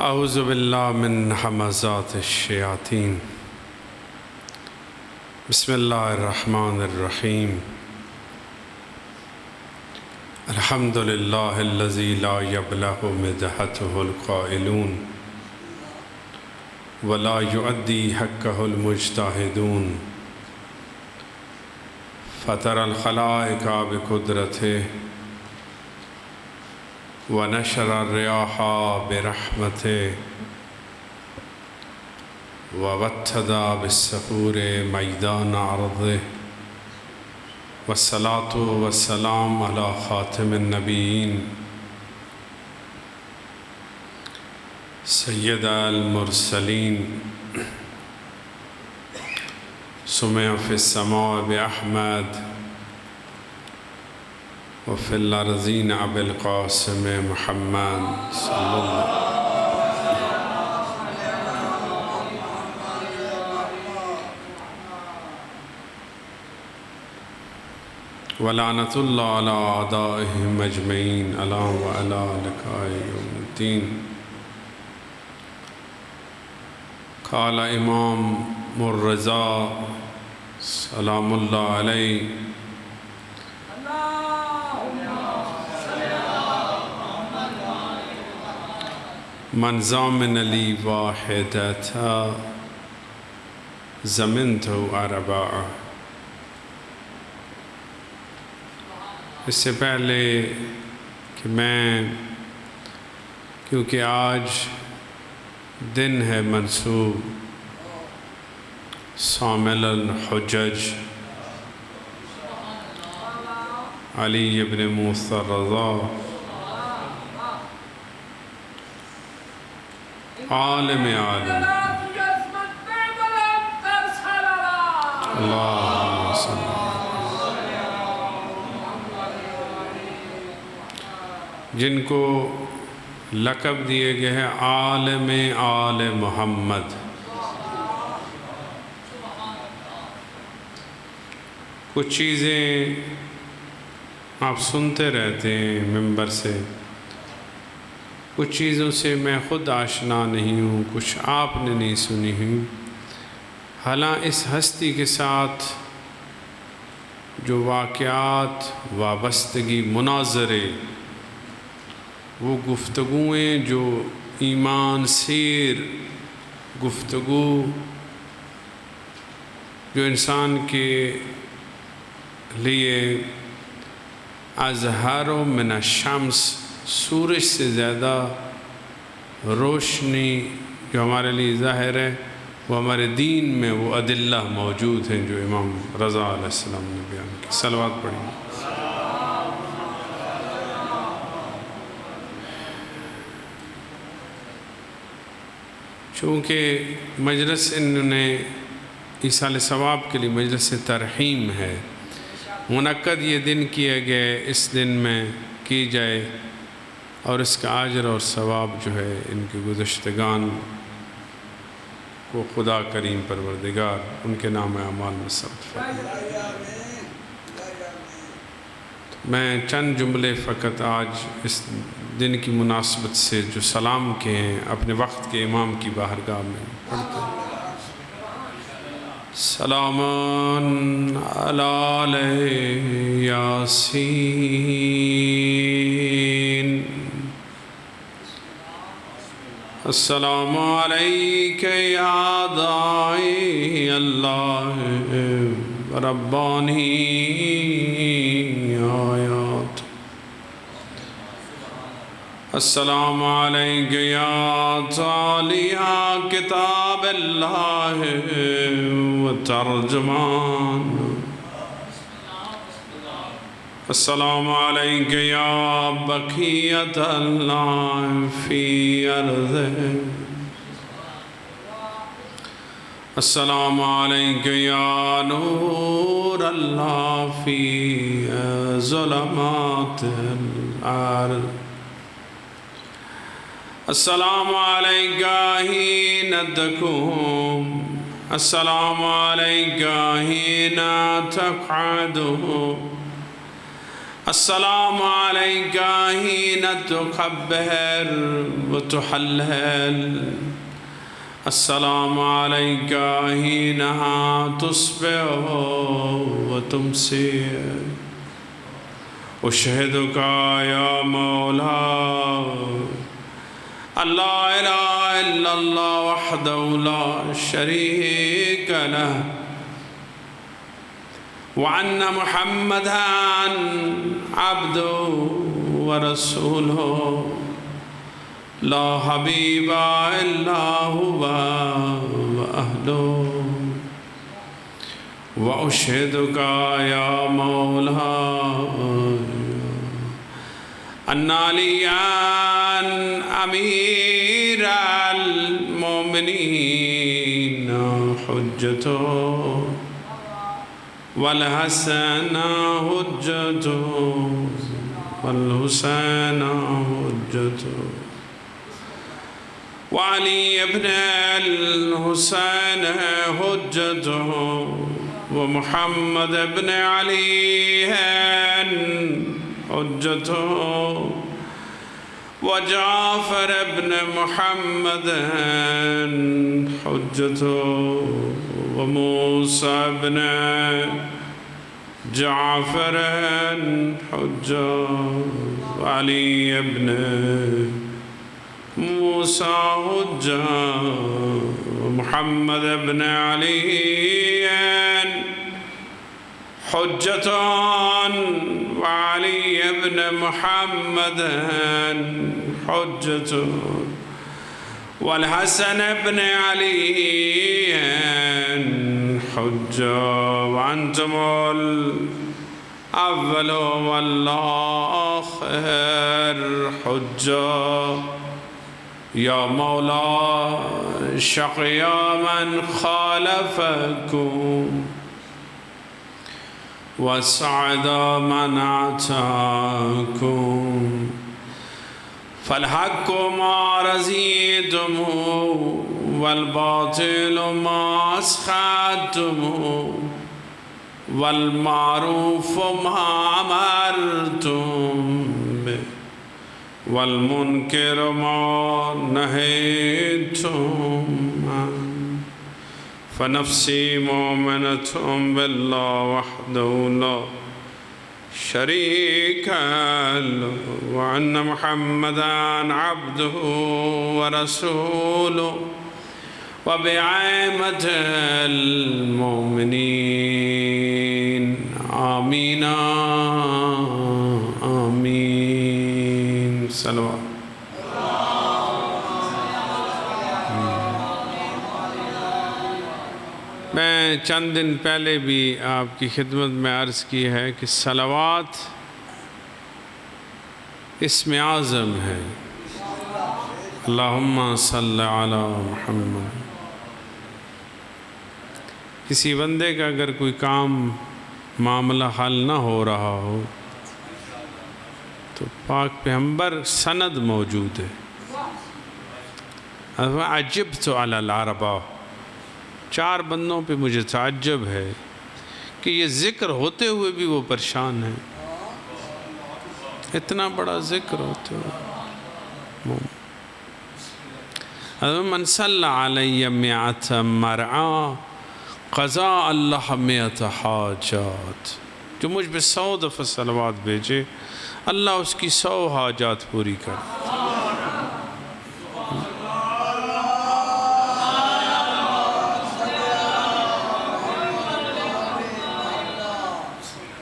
اعوذ باللہ من حمزات الشیاطین بسم اللہ الرحمن الرحیم الحمد للہ الذی لا یبلغ مدحتہ القائلون ولا یؤدی حقہ المجتہدون فطر الخلائق بقدرتہ ونشر الرياح برحمته ووتد بالسحور ميدان عرضه والصلاة والسلام على خاتم النبيين سيد المرسلين سمع في السماء بأحمد وفي الأرضين أبي القاسم محمد صلى الله ولعنة الله على أعدائهم أجمعين ألا وعلى لقاء يوم الدين. قال إمام الرضا سلام الله عليه من زامن لی واحدتا زمنتو اربعہ. اس سے پہلے کہ میں کیونکہ آج دن ہے منسوب صامل الحجج علی ابن موسیٰ الرضا عالم اللہم صلی جن کو لقب دیے گئے ہیں عالم آل محمد. کچھ چیزیں آپ سنتے رہتے ہیں ممبر سے، کچھ چیزوں سے میں خود آشنا نہیں ہوں، کچھ آپ نے نہیں سنی ہوئی. حالانکہ اس ہستی کے ساتھ جو واقعات، وابستگی، مناظرے، وہ گفتگویں جو ایمان سیر گفتگو جو انسان کے لیے اظہار من الشمس، سورج سے زیادہ روشنی جو ہمارے لیے ظاہر ہے، وہ ہمارے دین میں وہ ادلہ موجود ہیں جو امام رضا علیہ السلام نے بیان کی. صلوات پڑھیں. چونکہ مجلس انہوں نے ایصال ثواب کے لیے مجلس ترحیم ہے، منعقد یہ دن کیے گئے، اس دن میں کی جائے اور اس کا اجر اور ثواب جو ہے ان کے گزشتگان کو خدا کریم پروردگار ان کے نام اعمال میں ثبت فرمائے. میں چند جملے فقط آج اس دن کی مناسبت سے جو سلام کے ہیں اپنے وقت کے امام کی بارگاہ میں پڑھتا ہوں. سلام علی یاسین السلام علیک یا داعی اللہ ربانی آیات. السلام علیک یا تالیہ کتاب اللہ و ترجمان. السلام علیک یا بقیت اللہ فی ارضہ. السلام علیک یا نور اللہ فی ظلمات الارض. السلام علیک حین تقوم. السلام علیک حین تقعد. السلام عليك حين تكبر وتحلل السلام عليك حين تصبح وتمسي أشهدك يا مولاي لا إله إلا الله وحده لا شريك له وأن محمدًا عبده ورسوله لا حبيب إلا هو وأهله وأشهدك يا مولاي أن عليا أمير المؤمنين حجته والحسن حجته والحسين حجته وعلي بن الحسين حجته ومحمد بن علي حجته وجعفر بن محمد حجته وموسى بن جعفر حجة وعلي بن موسى حجة ومحمد بن علي حجة وعلي بن محمد حجة والحسن بن علي حجة وأنتم الأول والآخر حجة يا مولا شقي من خالفكم وسعد من أتاكم فالحق ما رزيتم والباطل ما أسخطتم والمعروف ما أمرتم به والمنكر ما نهيتم عنه فنفسي مؤمنة بالله وحده لا شريك له وأن محمدًا عبده ورسوله وبعامة المؤمنين آمين آمين صلوات میں چند دن پہلے بھی آپ کی خدمت میں عرض کی ہے کہ صلوات اسم اعظم ہے اللہم صلی علی محمد کسی بندے کا اگر کوئی کام معاملہ حل نہ ہو رہا ہو تو پاک پیغمبر سند موجود ہے عجبت علی العربہ 4 بندوں پہ مجھے تعجب ہے کہ یہ ذکر ہوتے ہوئے بھی وہ پریشان ہیں اتنا بڑا ذکر ہوتے ہوئے من صلی علی مئۃ مرعا قضاء اللہ مئۃ حاجات جو مجھ پہ 100 دفعہ صلوات بھیجے اللہ اس کی 100 حاجات پوری کر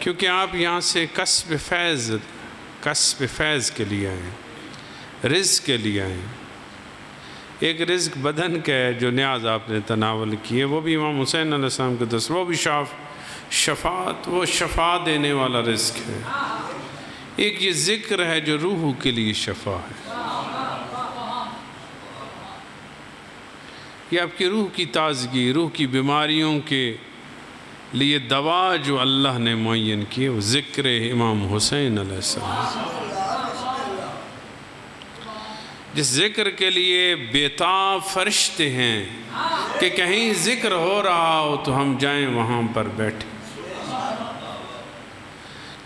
کیونکہ آپ یہاں سے کسب فیض کے لیے آئے رزق کے لیے آئے ایک رزق بدن کا ہے جو نیاز آپ نے تناول کی ہے وہ بھی امام حسین علیہ السلام کے دس وہ بھی شفاعت وہ شفا دینے والا رزق ہے ایک یہ ذکر ہے جو روح کے لیے شفا ہے یہ آپ کی روح کی تازگی روح کی بیماریوں کے لیے دوا جو اللہ نے معین کی وہ ذکر امام حسین علیہ السلام جس ذکر کے لیے بیتاب فرشتے ہیں کہ کہیں ذکر ہو رہا ہو تو ہم جائیں وہاں پر بیٹھیں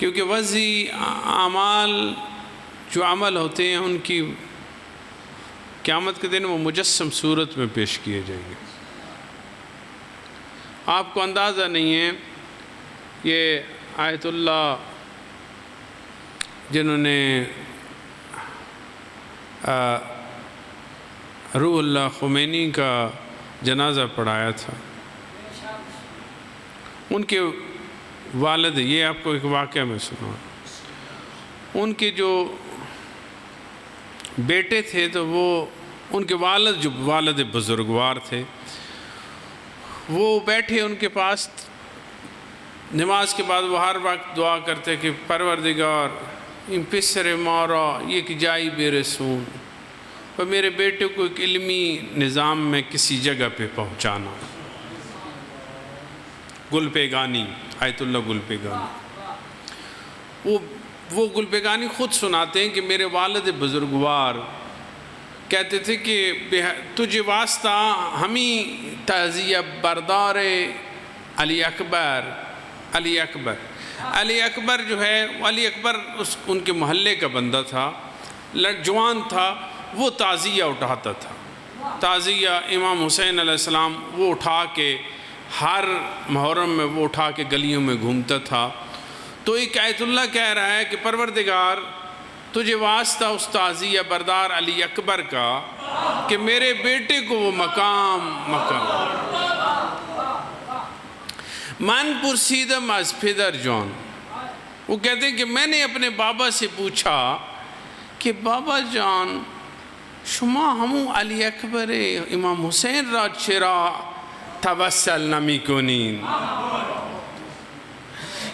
کیونکہ وضعی اعمال جو عمل ہوتے ہیں ان کی قیامت کے دن وہ مجسم صورت میں پیش کیے جائیں گے. آپ کو اندازہ نہیں ہے، یہ آیت اللہ جنہوں نے روح اللہ خمینی کا جنازہ پڑھایا تھا، ان کے والد، یہ آپ کو ایک واقعہ میں سناؤں، ان کے جو بیٹے تھے تو وہ ان کے والد، جو والد بزرگوار تھے، وہ بیٹھے ان کے پاس نماز کے بعد وہ ہر وقت دعا کرتے کہ پروردگار ان پسر مارا یک جائی بے رسون، اور میرے بیٹے کو ایک علمی نظام میں کسی جگہ پہ پہنچانا. گل پیگانی، آیت اللہ گل پیگانی، وہ گل پیگانی خود سناتے ہیں کہ میرے والد بزرگوار کہتے تھے کہ تجھے واسطہ ہمیں تعزیہ بردار علی اکبر. علی اکبر جو ہے، علی اکبر ان کے محلے کا بندہ تھا، جوان تھا، وہ تعزیہ اٹھاتا تھا. تعزیہ امام حسین علیہ السلام وہ اٹھا کے ہر محرم میں وہ اٹھا کے گلیوں میں گھومتا تھا. تو ایک آیت اللہ کہہ رہا ہے کہ پروردگار تجھے واسطہ اس تعزیہ بردار علی اکبر کا کہ میرے بیٹے کو وہ مقام من پرسیدم از پدر جان. وہ کہتے ہیں کہ میں نے اپنے بابا سے پوچھا کہ بابا جان شما ہمو علی اکبر امام حسین را چرا توسل نمی کنین،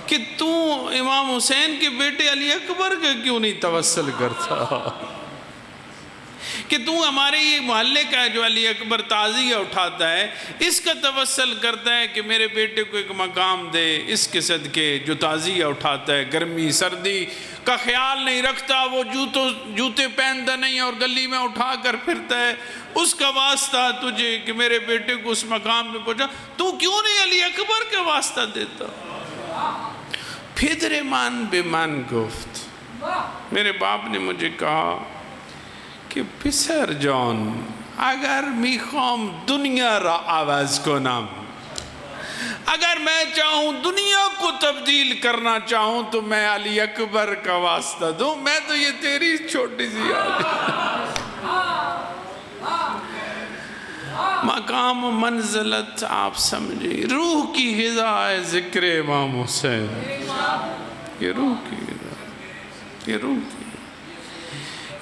کہ تو امام حسین کے بیٹے علی اکبر کا کیوں نہیں توسل کرتا، کہ تو ہمارے یہ محلے کا جو علی اکبر تعزیہ اٹھاتا ہے اس کا توسل کرتا ہے کہ میرے بیٹے کو ایک مقام دے، اس کے صدقے جو تعزیہ اٹھاتا ہے گرمی سردی کا خیال نہیں رکھتا، وہ جوتے پہنتا نہیں اور گلی میں اٹھا کر پھرتا ہے، اس کا واسطہ تجھے کہ میرے بیٹے کو اس مقام میں پہنچا، تو کیوں نہیں علی اکبر کا واسطہ دیتا؟ پھدر من بے من گفت، میرے باپ نے مجھے کہا کہ پسر جان اگر میخوام دنیا را عوض کنم، اگر میں چاہوں دنیا کو تبدیل کرنا چاہوں تو میں علی اکبر کا واسطہ دوں، میں تو یہ تیری چھوٹی سی مقام و منزلت آپ سمجھے، روح کی غذا ہے ذکر امام حسین، یہ روح کی غذا، یہ روح کی،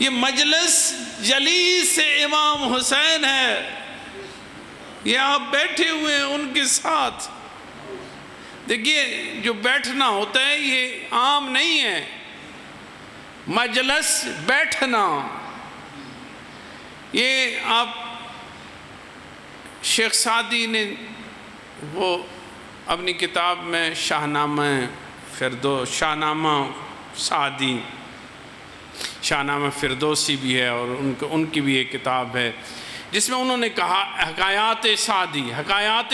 یہ مجلس جلیس امام حسین ہے، یہ آپ بیٹھے ہوئے ہیں ان کے ساتھ. دیکھیے جو بیٹھنا ہوتا ہے یہ عام نہیں ہے، مجلس بیٹھنا، یہ آپ شیخ سعدی نے وہ اپنی کتاب میں شاہنامہ فردوسی بھی ہے اور ان کی بھی ایک کتاب ہے جس میں انہوں نے کہا حکایات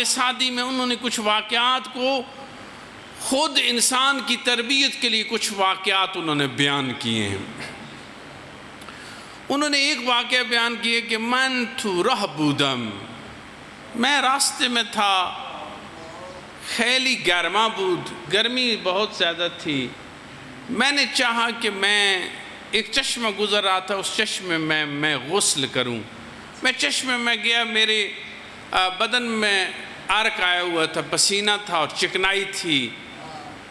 سعدی میں انہوں نے کچھ واقعات کو خود انسان کی تربیت کے لیے کچھ واقعات انہوں نے بیان کیے ہیں. انہوں نے ایک واقعہ بیان کیے کہ من تو رہ بودم، میں راستے میں تھا، خیلی گرما بود، گرمی بہت زیادہ تھی، میں نے چاہا کہ میں ایک چشمہ گزر رہا تھا، اس چشمے میں غسل کروں. میں چشمے میں گیا، میرے بدن میں عرق آیا ہوا تھا، پسینہ تھا اور چکنائی تھی.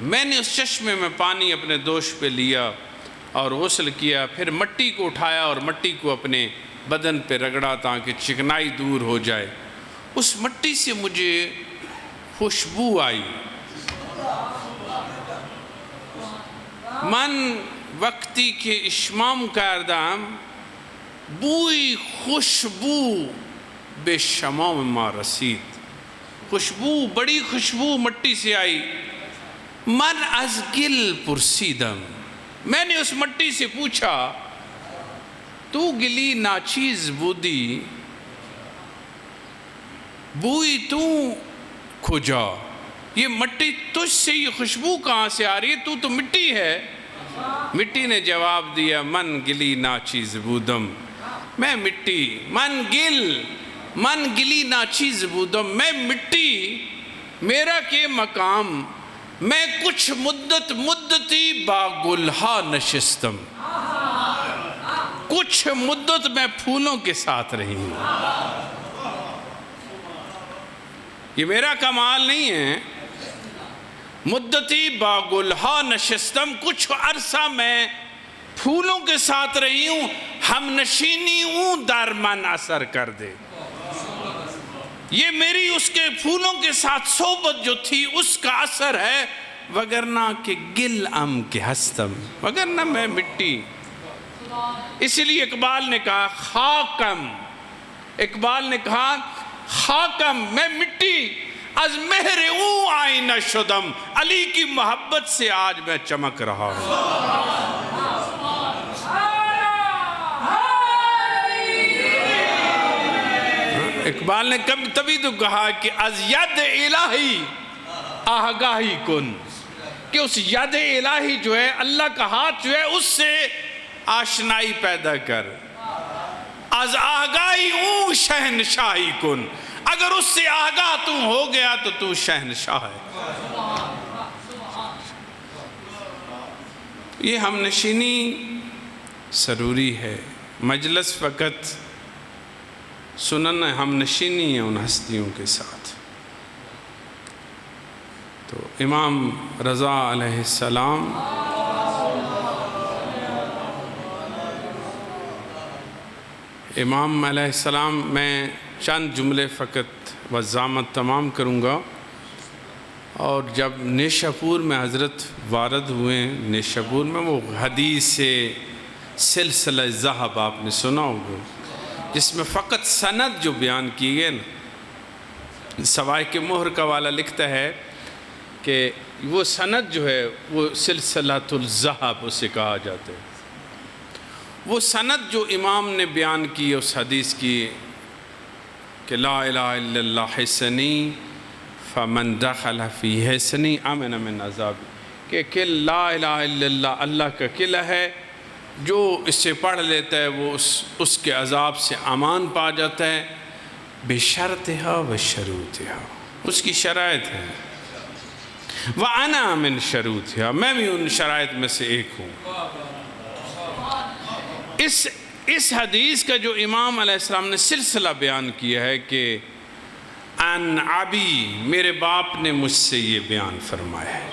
میں نے اس چشمے میں پانی اپنے دوش پہ لیا اور غسل کیا، پھر مٹی کو اٹھایا اور مٹی کو اپنے بدن پہ رگڑا تاکہ چکنائی دور ہو جائے. اس مٹی سے مجھے خوشبو آئی. من وقتی که اشمام کردم بوی خوشبو به شمام ما رسید. خوشبو، بڑی خوشبو مٹی سے آئی. من از گل پرسیدم، میں نے اس مٹی سے پوچھا تو گلی ناچیز بودی، بوئی تو کجا؟ یہ مٹی تجھ سے یہ خوشبو کہاں سے آ رہی ہے؟ تو مٹی ہے۔ مٹی نے جواب دیا من گلی ناچیز بودم، میں مٹی، من گلی ناچیز بودم، میں مٹی، میرا کے مقام، میں کچھ مدتی با گلہا نشستم، کچھ مدت میں پھولوں کے ساتھ رہی ہوں۔ یہ میرا کمال نہیں ہے۔ مدتی با گلہا نشستم، کچھ عرصہ میں پھولوں کے ساتھ رہی ہوں، ہم نشینی ہوں دارمن اثر کر دے۔ یہ میری اس کے پھولوں کے ساتھ صحبت جو تھی اس کا اثر ہے، وگرنہ کہ گل ام کے ہستم، وگرنہ میں مٹی۔ اس لیے اقبال نے کہا خاکم، اقبال نے کہا خاکم، میں مٹی، از مہر او آئینہ شدم، علی کی محبت سے آج میں چمک رہا ہوں۔ اقبال نے تبھی تو کہا کہ از ید الہی آگاہی کن، کہ اس ید الہی جو ہے، اللہ کا ہاتھ جو ہے، اس سے آشنائی پیدا کر۔ از آگاہی اون شہنشاہی کن، اگر اس سے آگاہ تو ہو گیا تو تو شہنشاہ ہے۔ یہ ہم نشینی ضروری ہے، مجلس فقط سنن ہم نشینی ہے ان ہستیوں کے ساتھ۔ تو امام رضا علیہ السلام امام علیہ السلام، میں چند جملے فقط وضاحت تمام کروں گا۔ اور جب نیشاپور میں حضرت وارد ہوئے، نیشاپور میں وہ حدیث سے سلسلہ ذہب آپ نے سنا ہوگا، جس میں فقط سند جو بیان کی گئے نا، سوائے کے مہر کا والا لکھتا ہے کہ وہ سند جو ہے وہ سلسلۃ الذہب اسے کہا جاتا ہے۔ وہ سند جو امام نے بیان کی اس حدیث کی کہ لا الہ الا اللہ حسنی فمن دخل فی حسنی امن من عذاب، کہ لا الہ الا اللہ اللہ کا قلعہ ہے، جو اس سے پڑھ لیتا ہے وہ اس کے عذاب سے امان پا جاتا ہے، بشرطہا و شروطہا، اس کی شرائط ہے، وَأَنَا مِن شَرُوطِهَا، میں بھی ان شرائط میں سے ایک ہوں۔ اس حدیث کا جو امام علیہ السلام نے سلسلہ بیان کیا ہے کہ ان ابی، میرے باپ نے مجھ سے یہ بیان فرمایا ہے،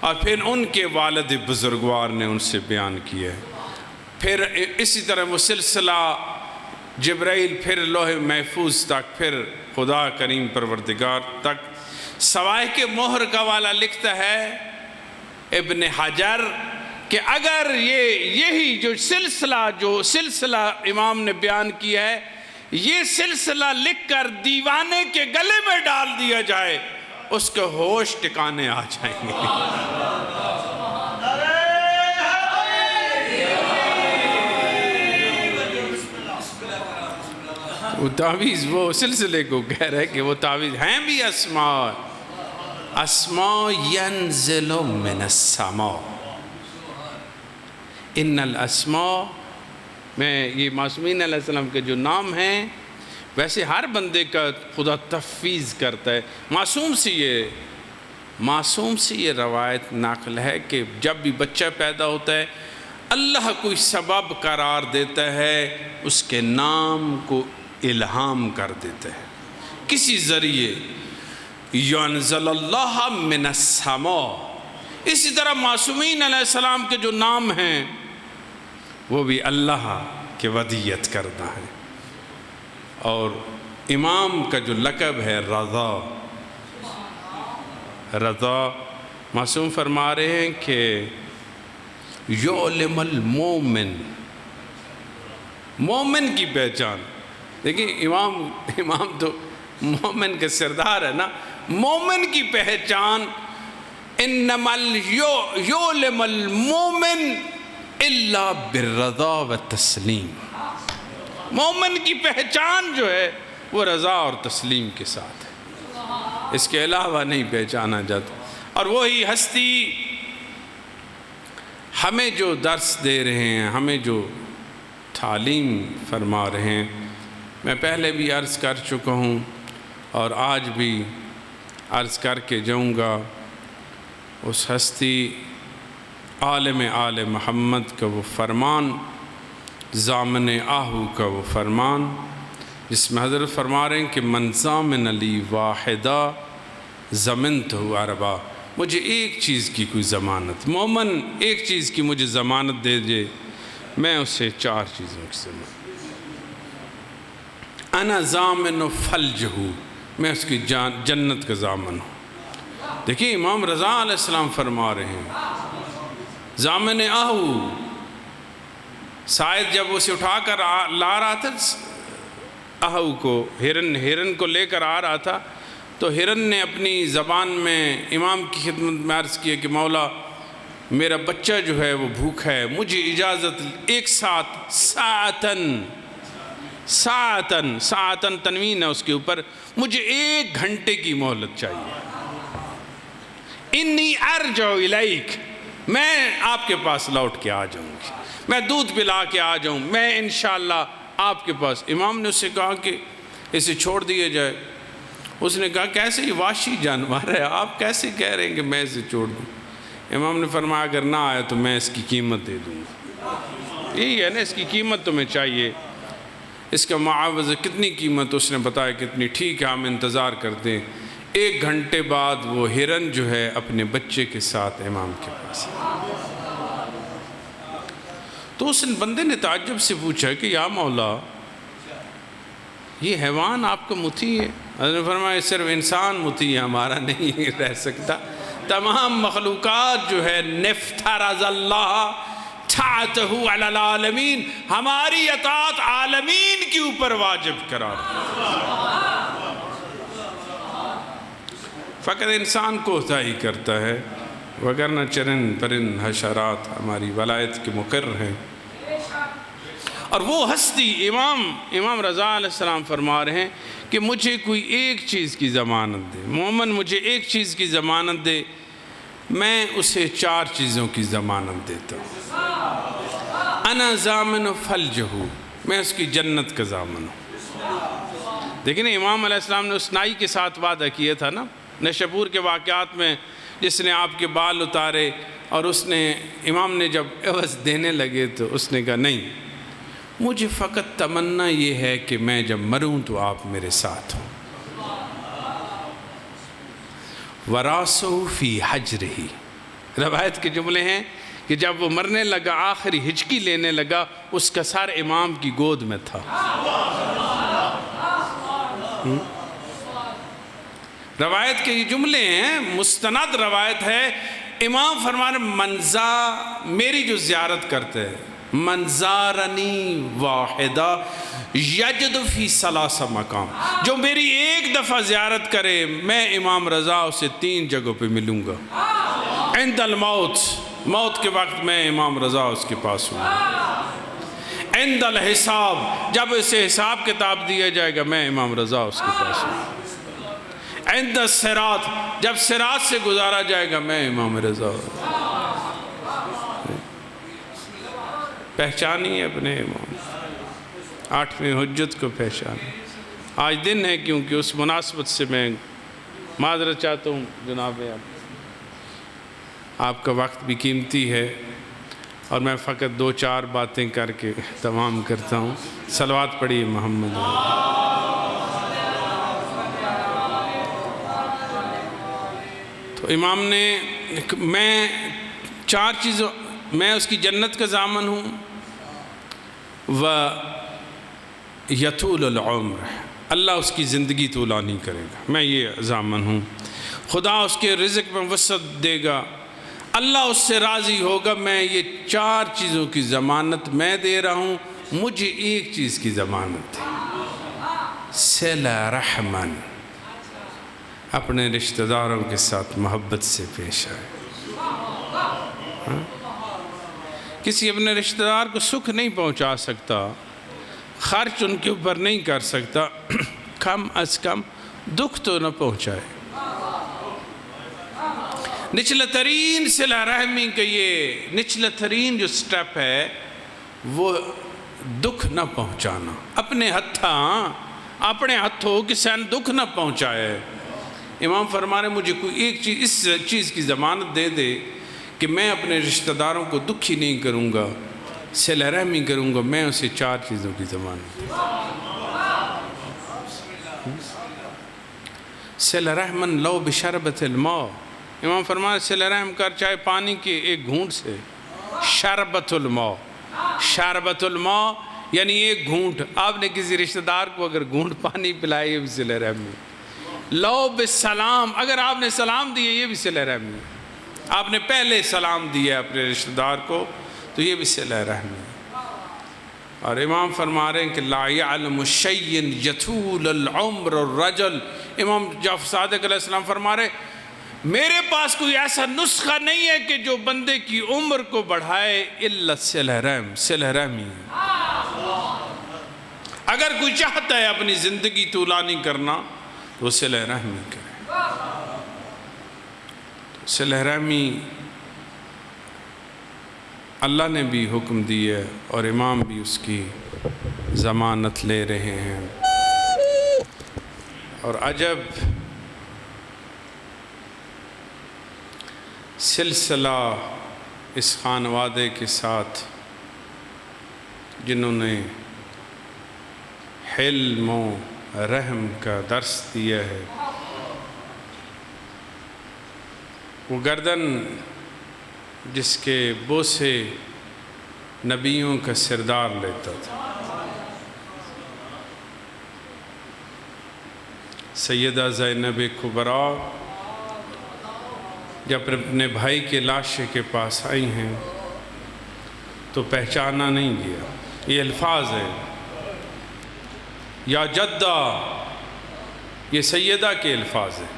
اور پھر ان کے والد بزرگوار نے ان سے بیان کیا ہے، پھر اسی طرح وہ سلسلہ جبرائیل، پھر لوح محفوظ تک، پھر خدا کریم پروردگار تک۔ سوائے کے مہر کا والا لکھتا ہے ابن حجر کہ اگر یہی جو سلسلہ امام نے بیان کیا ہے، یہ سلسلہ لکھ کر دیوانے کے گلے میں ڈال دیا جائے، اس کے ہوش ٹکانے آ جائیں گے۔ وہ تعویذ، وہ سلسلے کو کہہ رہے کہ وہ تعویذ ہیں بھی اسماء ینزل من السماء، ان الاسماء میں یہ معصومین علیہ السلام کے جو نام ہیں، ویسے ہر بندے کا خدا تفویض کرتا ہے۔ معصوم سے یہ روایت نقل ہے کہ جب بھی بچہ پیدا ہوتا ہے، اللہ کوئی سبب قرار دیتا ہے، اس کے نام کو الہام کر دیتا ہے کسی ذریعے، ینزل اللہ من السماء۔ اسی طرح معصومین علیہ السلام کے جو نام ہیں وہ بھی اللہ کے ودیت کرنا ہے۔ اور امام کا جو لقب ہے رضا، معصوم فرما رہے ہیں کہ یعلم المومن، مومن کی پہچان، دیکھیں امام تو مومن کا سردار ہے نا، مومن کی پہچان انما یعلم المومن الا بالرضا والتسلیم، مومن کی پہچان جو ہے وہ رضا اور تسلیم کے ساتھ ہے۔ اس کے علاوہ نہیں پہچانا جاتا۔ اور وہی ہستی ہمیں جو درس دے رہے ہیں، ہمیں جو تعلیم فرما رہے ہیں، میں پہلے بھی عرض کر چکا ہوں اور آج بھی عرض کر کے جاؤں گا، اس ہستی عالم آل محمد کا وہ فرمان، ضامن آہو کا وہ فرمان، جس میں حضرت فرما رہے ہیں کہ من ضامن لی واحدہ ضمنتہ اربعہ، مجھے ایک چیز کی کوئی ضمانت، مومن ایک چیز کی مجھے ضمانت دے دے، میں اسے 4 چیزوں کی ضمانت، انا ضامن فلجہ، میں اس کی جنت کا ضامن ہوں۔ دیکھیں امام رضا علیہ السلام فرما رہے ہیں ضامن آہو، شاید جب اسے اٹھا کر لا رہا تھا آہو کو، ہرن کو لے کر آ رہا تھا، تو ہرن نے اپنی زبان میں امام کی خدمت میں عرض کیا کہ مولا میرا بچہ جو ہے وہ بھوکا ہے، مجھے اجازت ایک ساتھ ساعتن تنوین ہے اس کے اوپر، مجھے 1 گھنٹے کی مہلت چاہیے، انی ارجع الیک، میں آپ کے پاس لوٹ کے آ جاؤں گی، میں دودھ پلا کے آ جاؤں، میں انشاءاللہ آپ کے پاس۔ امام نے اس سے کہا کہ اسے چھوڑ دیا جائے، اس نے کہا کیسے یہ وحشی جانور ہے، آپ کیسے کہہ رہے ہیں کہ میں اسے چھوڑ دوں؟ امام نے فرمایا اگر نہ آئے تو میں اس کی قیمت دے دوں گا، یہی ہے نا، اس کی قیمت تمہیں چاہیے، اس کا معاوضہ کتنی قیمت؟ اس نے بتایا کتنی، ٹھیک ہے ہم انتظار کرتے ہیں۔ 1 گھنٹے بعد وہ ہرن جو ہے اپنے بچے کے ساتھ امام کے پاس، تو اس بندے نے تعجب سے پوچھا کہ یا مولا یہ حیوان آپ کا مطیع ہے؟ حضرت نے فرمایا صرف انسان مطیع ہے، ہمارا نہیں رہ سکتا، تمام مخلوقات جو ہے نفترض اللہ طاعتہ علی العالمین، ہماری اطاعت عالمین کے اوپر واجب قرار، فقط انسان کوتاہی کرتا ہے، وگرنہ چرند پرند حشرات ہماری ولایت کے مقرر ہیں۔ اور وہ ہستی امام رضا علیہ السلام فرما رہے ہیں کہ مجھے کوئی ایک چیز کی ضمانت دے، مومن مجھے ایک چیز کی ضمانت دے، میں اسے 4 چیزوں کی ضمانت دیتا ہوں۔ انا ضامن فلجہ، میں اس کی جنت کا ضامن ہوں۔ دیکھیں امام علیہ السلام نے اس نائی کے ساتھ وعدہ کیا تھا نا نشاپور کے واقعات میں، جس نے آپ کے بال اتارے، اور اس نے امام نے جب عوض دینے لگے تو اس نے کہا نہیں، مجھے فقط تمنا یہ ہے کہ میں جب مروں تو آپ میرے ساتھ ہوں۔ وراسہ فی حجرہ، روایت کے جملے ہیں کہ جب وہ مرنے لگا، آخری ہچکی لینے لگا، اس کا سر امام کی گود میں تھا۔ روایت کے یہ جملے ہیں، مستند روایت ہے، امام فرمانے منزا، میری جو زیارت کرتے ہیں، منزارنی واحدہ یجد فی 3 مقام، جو میری ایک دفعہ زیارت کرے، میں امام رضا اسے 3 جگہوں پہ ملوں گا۔ عند الموت، موت کے وقت میں امام رضا اس کے پاس ہوں۔ عند الحساب، جب اسے حساب کتاب دیا جائے گا، میں امام رضا اس کے پاس ہوں۔ عند الصراط، جب صراط سے گزارا جائے گا، میں امام رضا ہوں۔ پہچانی ہے اپنے امام، 8ویں حجت کو پہچانی۔ آج دن ہے، کیونکہ اس مناسبت سے میں معذرت چاہتا ہوں جناب، آپ کا وقت بھی قیمتی ہے، اور میں فقط 2-4 باتیں کر کے تمام کرتا ہوں۔ صلوات پڑھیے محمد۔ تو امام نے، میں 4 چیزوں، میں اس کی جنت کا ضامن ہوں، و یطول العمر، اللہ اس کی زندگی طولانی کرے گا، میں یہ ضامن ہوں، خدا اس کے رزق میں وسعت دے گا، اللہ اس سے راضی ہوگا، میں یہ 4 چیزوں کی ضمانت میں دے رہا ہوں۔ مجھے ایک چیز کی ضمانت ہے، صلہ رحمن، اپنے رشتہ داروں کے ساتھ محبت سے پیش آئے۔ کسی اپنے رشتہ دار کو سکھ نہیں پہنچا سکتا، خرچ ان کے اوپر نہیں کر سکتا، کم از کم دکھ تو نہ پہنچائے۔ نچلا ترین صلہ رحمی کا یہ نچلا ترین جو سٹیپ ہے وہ دکھ نہ پہنچانا، اپنے اپنے ہتھوں کسی نے دکھ نہ پہنچائے۔ امام فرما رہے مجھے کوئی ایک چیز اس چیز کی ضمانت دے دے کہ میں اپنے رشتہ داروں کو دکھی نہیں کروں گا، صلہ رحمی کروں گا، میں اسے 4 چیزوں کی ضمانت دے دوں۔ صلہ رحمن لو بشربت الماء، امام فرمایا صلہ رحم کر چاہے پانی کے ایک گھونٹ سے، شربت الماء، شربت الماء یعنی ایک گھونٹ، آپ نے کسی رشتہ دار کو اگر گھونٹ پانی پلائے یہ بھی صلہ رحمی، لو بالسلام اگر آپ نے سلام دیے یہ بھی صلہ رحمی، آپ نے پہلے سلام دیا اپنے رشتہ دار کو تو یہ بھی صلہ رحمی۔ اور امام فرما رہے ہیں کہ لا يعلم شيئا يطول العمر الرجل، امام جعفر صادق علیہ السلام فرما رہے میرے پاس کوئی ایسا نسخہ نہیں ہے کہ جو بندے کی عمر کو بڑھائے الا صلہ رحم، صلہ رحمی۔ اگر کوئی چاہتا ہے اپنی زندگی طولانی کرنا تو صلہ رحمی کرے، صلہ رحمی اللہ نے بھی حکم دی ہے اور امام بھی اس کی ضمانت لے رہے ہیں۔ اور عجب سلسلہ اس خانوادے کے ساتھ جنہوں نے حلم و رحم کا درس دیا ہے، وہ گردن جس کے بوسے نبیوں کا سردار لیتا تھا، سیدہ زینب کبریٰ جب اپنے بھائی کے لاشے کے پاس آئی ہیں تو پہچانا نہیں گیا، یہ الفاظ ہے یا جدہ، یہ سیدہ کے الفاظ ہیں،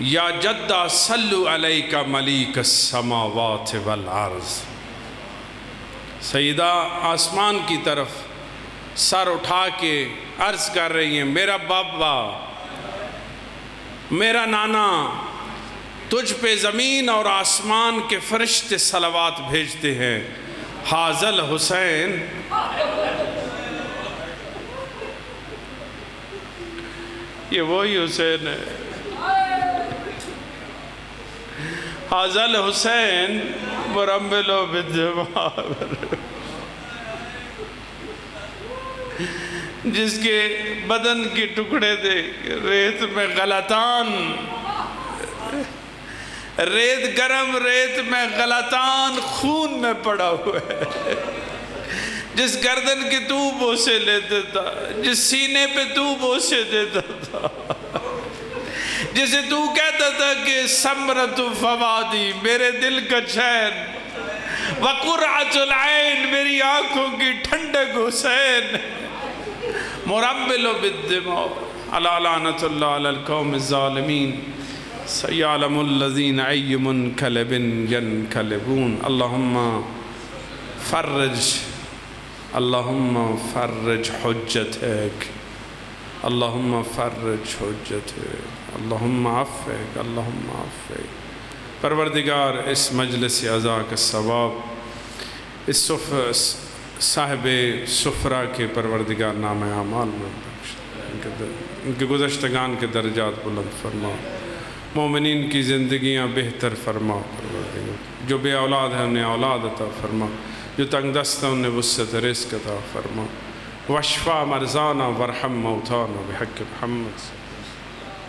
یا جدہ صلو علیکہ ملیک السماوات والارض، سیدہ آسمان کی طرف سر اٹھا کے عرض کر رہی ہیں میرا بابا، میرا نانا، تجھ پہ زمین اور آسمان کے فرشتے صلوات بھیجتے ہیں، حاضل حسین، یہ وہی حسین ہے، حاضل حسین مرمل بالدماء، جس کے بدن کے ٹکڑے تھے ریت میں غلطان، ریت گرم، ریت میں غلطان خون میں پڑا ہوا ہے، جس گردن کے تو بوسے لیتے تھا، جس سینے پہ تو بوسے دیتا تھا، جسے تو کہتا تھا کہ ثمرۃ فوادی، میرے دل کا چین، وقرۃ العین، میری آنکھوں کی ٹھنڈک حسین، مرمل بالدماء، الا لعنۃ اللہ علی القوم الظالمین، سیعلم الذین ای منقلب ینقلبون، اللہم فرج حجتک، اللہم فرج حجتک، اللہم عفک، اللہم عفک۔ پروردگار اس مجلس عزا کا ثواب اس صاحب سفرہ کے پروردگار نام اعمال میں بخش، ان کے گزشتگان کے درجات بلند فرما، مومنین کی زندگیاں بہتر فرما پروردگار، جو بے اولاد ہیں انہیں اولاد عطا فرما، جو تنگ دست ہیں انہیں وسعت رزق عطا فرما، واشفا مرضانا وارحم موتانا بحق محمد۔